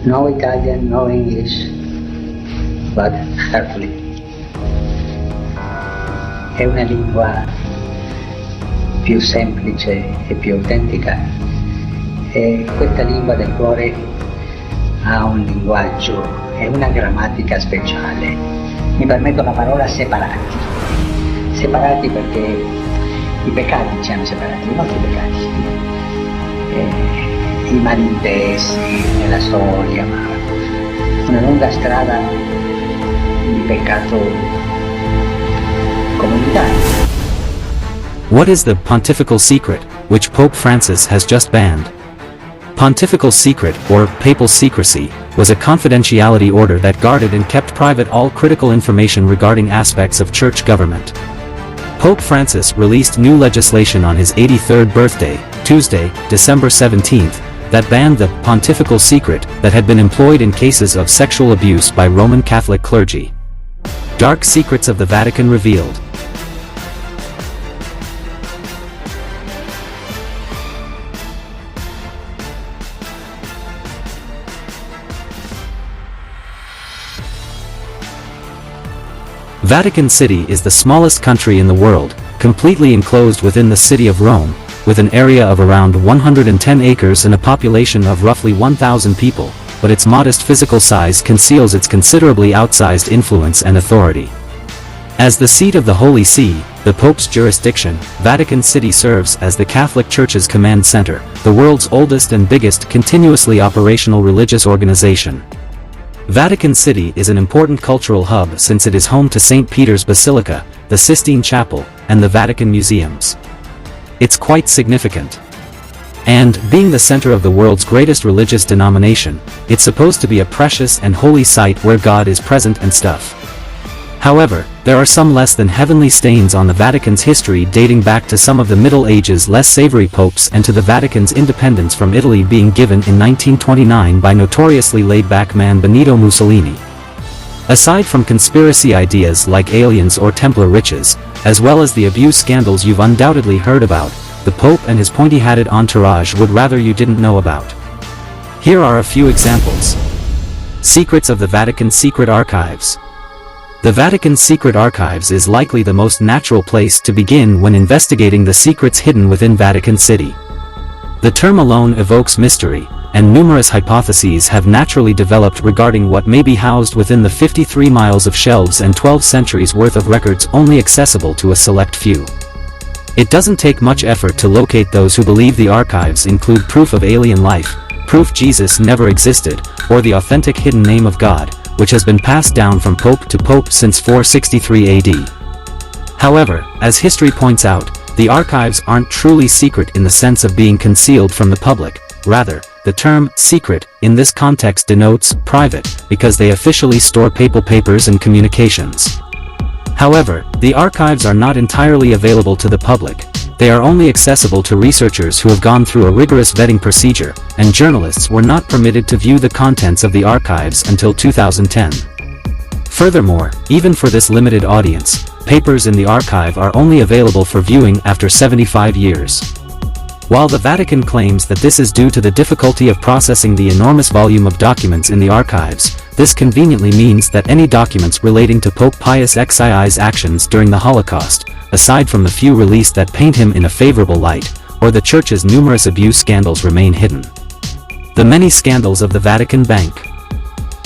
No Italian, no English, but hardly. È una lingua più semplice e più autentica, e questa lingua del cuore ha un linguaggio e una grammatica speciale. Mi permetto la parola separati perché i peccati ci hanno separati, i nostri peccati, i malintesi nella storia, ma una lunga strada di peccato comunitario. What is the pontifical secret, which Pope Francis has just banned? Pontifical secret, or papal secrecy, was a confidentiality order that guarded and kept private all critical information regarding aspects of church government. Pope Francis released new legislation on his 83rd birthday, Tuesday, December 17th, that banned the pontifical secret that had been employed in cases of sexual abuse by Roman Catholic clergy. Dark secrets of the Vatican revealed. Vatican City is the smallest country in the world, completely enclosed within the city of Rome, with an area of around 110 acres and a population of roughly 1,000 people, but its modest physical size conceals its considerably outsized influence and authority. As the seat of the Holy See, the Pope's jurisdiction, Vatican City serves as the Catholic Church's command center, the world's oldest and biggest continuously operational religious organization. Vatican City is an important cultural hub since it is home to St. Peter's Basilica, the Sistine Chapel, and the Vatican Museums. It's quite significant. And, being the center of the world's greatest religious denomination, it's supposed to be a precious and holy site where God is present and stuff. However, there are some less than heavenly stains on the Vatican's history dating back to some of the Middle Ages' less savory popes and to the Vatican's independence from Italy being given in 1929 by notoriously laid-back man Benito Mussolini. Aside from conspiracy ideas like aliens or Templar riches, as well as the abuse scandals you've undoubtedly heard about, the Pope and his pointy-hatted entourage would rather you didn't know about. Here are a few examples. Secrets of the Vatican's secret archives. The Vatican's secret archives is likely the most natural place to begin when investigating the secrets hidden within Vatican City. The term alone evokes mystery, and numerous hypotheses have naturally developed regarding what may be housed within the 53 miles of shelves and 12 centuries worth of records only accessible to a select few. It doesn't take much effort to locate those who believe the archives include proof of alien life, proof Jesus never existed, or the authentic hidden name of God, which has been passed down from pope to pope since 463 AD. However, as history points out, the archives aren't truly secret in the sense of being concealed from the public. Rather, the term secret in this context denotes private because they officially store papal papers and communications. However, the archives are not entirely available to the public. They are only accessible to researchers who have gone through a rigorous vetting procedure, and journalists were not permitted to view the contents of the archives until 2010. Furthermore, even for this limited audience, papers in the archive are only available for viewing after 75 years. While the Vatican claims that this is due to the difficulty of processing the enormous volume of documents in the archives, this conveniently means that any documents relating to Pope Pius XII's actions during the Holocaust, aside from the few released that paint him in a favorable light, or the Church's numerous abuse scandals, remain hidden. The many scandals of the Vatican Bank.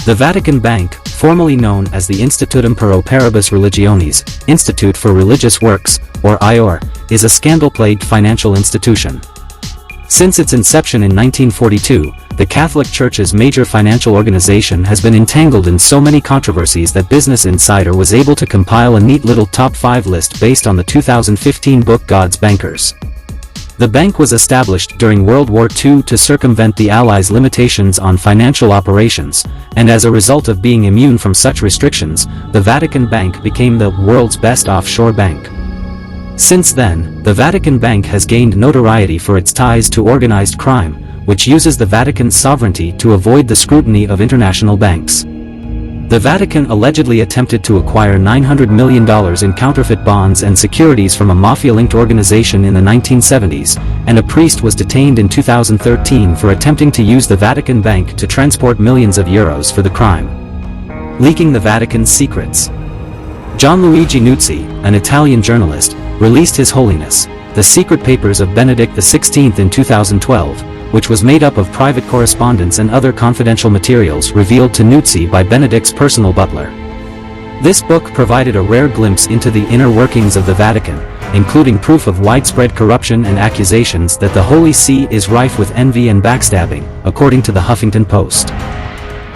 The Vatican Bank, formerly known as the Institutum per Operibus Religionis, Institute for Religious Works, or IOR, is a scandal-plagued financial institution. Since its inception in 1942, the Catholic Church's major financial organization has been entangled in so many controversies that Business Insider was able to compile a neat little top 5 list based on the 2015 book God's Bankers. The bank was established during World War II to circumvent the Allies' limitations on financial operations, and as a result of being immune from such restrictions, the Vatican Bank became the world's best offshore bank. Since then, the Vatican Bank has gained notoriety for its ties to organized crime, which uses the Vatican's sovereignty to avoid the scrutiny of international banks. The Vatican allegedly attempted to acquire $900 million in counterfeit bonds and securities from a mafia-linked organization in the 1970s, and a priest was detained in 2013 for attempting to use the Vatican Bank to transport millions of euros for the crime. Leaking the Vatican's secrets. Gianluigi Nuzzi, an Italian journalist, released His Holiness, the Secret Papers of Benedict XVI in 2012, which was made up of private correspondence and other confidential materials revealed to Nuzzi by Benedict's personal butler. This book provided a rare glimpse into the inner workings of the Vatican, including proof of widespread corruption and accusations that the Holy See is rife with envy and backstabbing, according to the Huffington Post.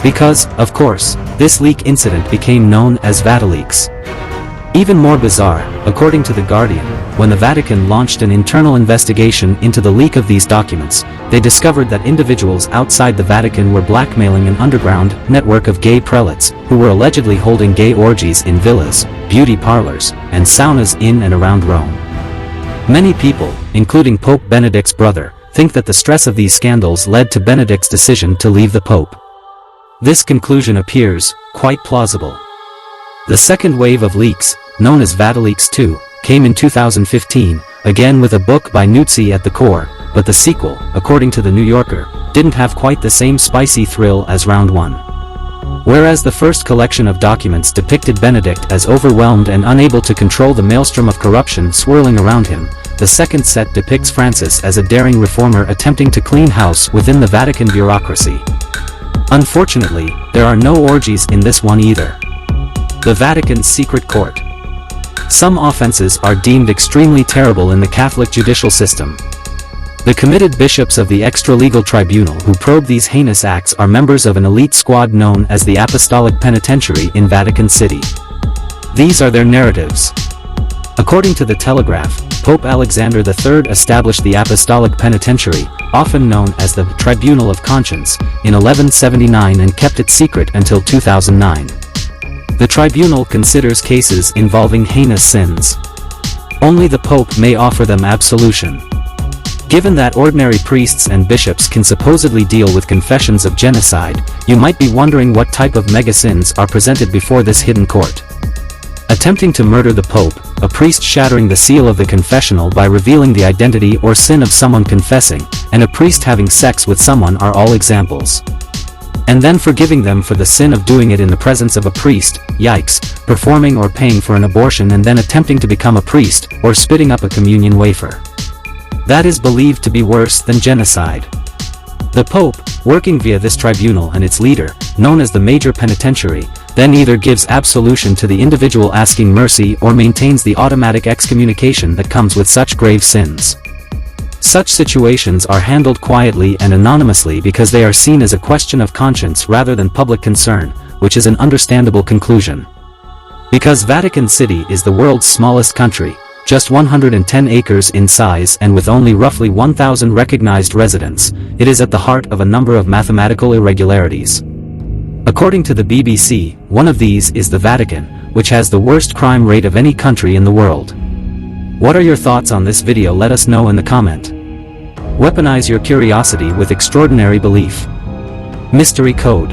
Because, of course, this leak incident became known as VatiLeaks. Even more bizarre, according to The Guardian, when the Vatican launched an internal investigation into the leak of these documents, they discovered that individuals outside the Vatican were blackmailing an underground network of gay prelates, who were allegedly holding gay orgies in villas, beauty parlors, and saunas in and around Rome. Many people, including Pope Benedict's brother, think that the stress of these scandals led to Benedict's decision to leave the Pope. This conclusion appears quite plausible. The second wave of leaks, known as VatiLeaks 2, came in 2015, again with a book by Nuzzi at the core, but the sequel, according to The New Yorker, didn't have quite the same spicy thrill as Round 1. Whereas the first collection of documents depicted Benedict as overwhelmed and unable to control the maelstrom of corruption swirling around him, the second set depicts Francis as a daring reformer attempting to clean house within the Vatican bureaucracy. Unfortunately, there are no orgies in this one either. The Vatican's secret court. Some offenses are deemed extremely terrible in the Catholic judicial system. The committed bishops of the extra-legal tribunal who probe these heinous acts are members of an elite squad known as the Apostolic Penitentiary in Vatican City. These are their narratives. According to The Telegraph, Pope Alexander III established the Apostolic Penitentiary, often known as the Tribunal of Conscience, in 1179 and kept it secret until 2009. The tribunal considers cases involving heinous sins. Only the Pope may offer them absolution. Given that ordinary priests and bishops can supposedly deal with confessions of genocide, you might be wondering what type of mega-sins are presented before this hidden court. Attempting to murder the Pope, a priest shattering the seal of the confessional by revealing the identity or sin of someone confessing, and a priest having sex with someone are all examples. And then forgiving them for the sin of doing it in the presence of a priest, yikes, performing or paying for an abortion and then attempting to become a priest, or spitting up a communion wafer. That is believed to be worse than genocide. The Pope, working via this tribunal and its leader, known as the Major Penitentiary, then either gives absolution to the individual asking mercy or maintains the automatic excommunication that comes with such grave sins. Such situations are handled quietly and anonymously because they are seen as a question of conscience rather than public concern, which is an understandable conclusion. Because Vatican City is the world's smallest country, just 110 acres in size and with only roughly 1,000 recognized residents, it is at the heart of a number of mathematical irregularities. According to the BBC, one of these is the Vatican, which has the worst crime rate of any country in the world. What are your thoughts on this video? Let us know in the comment. Weaponize your curiosity with extraordinary belief. Mystery Code.